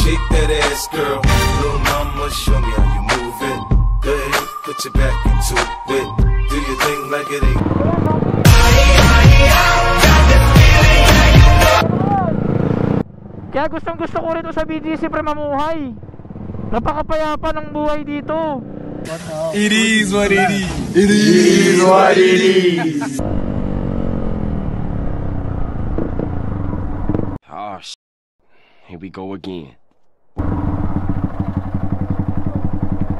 shake that ass, girl. Little mama, show me how you move it. Go ahead, put your back into it. Do your thing like it ain't. Kaya gustong gusto ko rin sa BGC pre mamuhay. Napakapayapa ng buhay dito. It is what it is. It is what it is. Oh shit. Here we go again.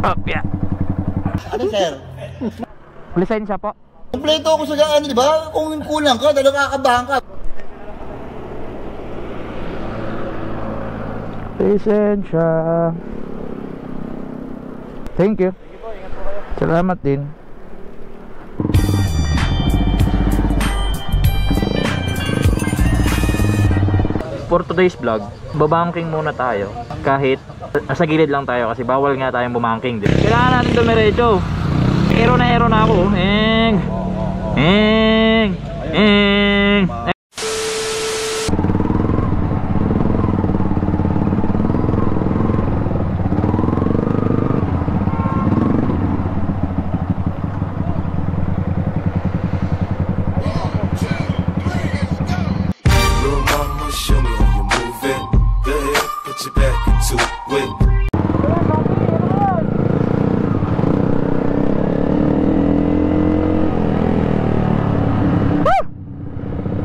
Oh, yeah. Ano sir? Lisensya po. Kompleto ako sa ano, di ba? Kung kulang ka, dahil nakakabahan ka. Lisensya. Thank you. Salamat din. For today's vlog, babangking muna tayo. Kahit sa gilid lang tayo kasi bawal nga tayong bumangking. Kailangan natin dumiretso. Ero na ako.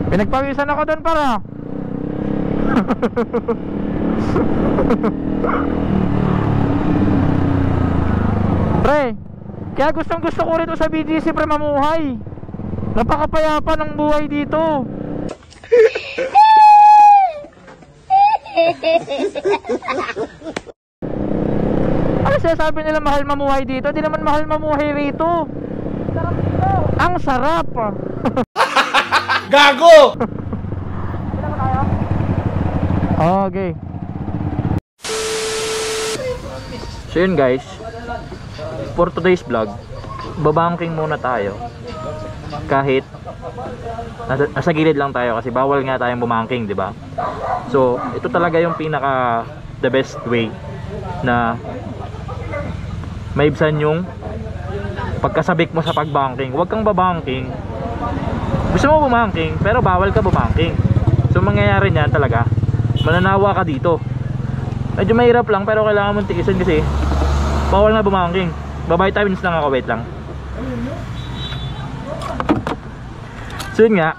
Pinagpawisan ako doon para. Pre, kaya gustong gusto ko rin sa BGC pre mamuhay. Napakapayapa ng buhay dito. Ano sinasabi nila mahal mamuhay dito? Di naman mahal mamuhay rito. Sarap dito. Ang sarap. Gago! Okay. So yun guys, for today's vlog, babangking muna tayo. Kahit nasa gilid lang tayo kasi bawal nga tayong bumangking, di ba? So ito talaga yung pinaka the best way na maibsan yung pagkasabik mo sa pagbangking. Huwag kang babangking. Gusto mo bumangking pero bawal ka bumangking. So mangyayari niyan talaga, mananawa ka dito. Medyo mahirap lang pero kailangan mong tiisin kasi bawal na bumangking. Babitamins lang ako, wait lang. So yun nga,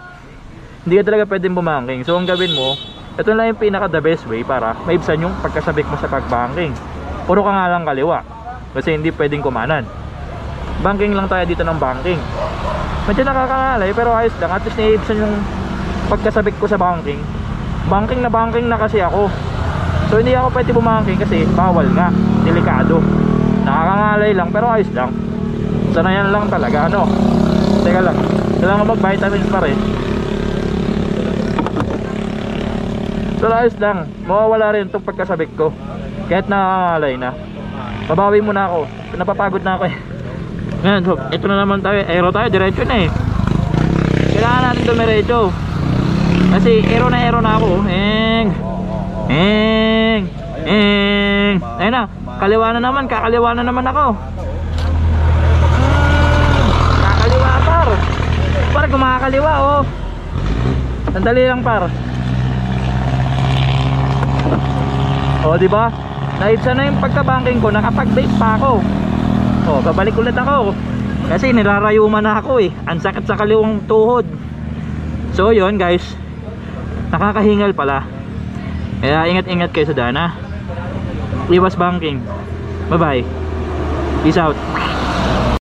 hindi ka talaga pwedeng bumangking. So ang gawin mo, ito lang yung pinaka the best way para maibsan yung pagkasabik mo sa pagbangking. Puro ka nga lang kaliwa kasi hindi pwedeng kumanan. Banking lang tayo dito ng banking. Medyo nakakangalay pero ayos lang. At least naibsan yung pagkasabik ko sa banking. Banking na kasi ako. So hindi ako pwede bumangking kasi bawal nga. Delikado. Nakakangalay lang pero ayos lang. Sanayan lang talaga. Ano? Teka lang. Kailangan mag-vitamins pa rin. So ayos lang. Mawawala rin itong pagkasabik ko. Kahit nakakangalay na. Babawi muna ako. Napapagod na ako eh. Ngayon, so, ito na naman tayo. Aero tayo, diretso na eh. Kailangan natin dumiretso. Kasi aero na ako. Ayun na, kaliwa na naman. Kakaliwa na naman ako. Kakaliwa par. Par, kumakaliwa oh. Sandali lang par. O diba? Naibsa na yung pagkabanking ko. Nakapag-bake pa ako. Oh, babalik ulit ako kasi nilarayuman na ako eh. Ang sakit sa kaliwang tuhod. So yun guys, nakakahingal pala. Kaya ingat-ingat kayo sa daan ha. Iwas banking. Bye bye. Peace out.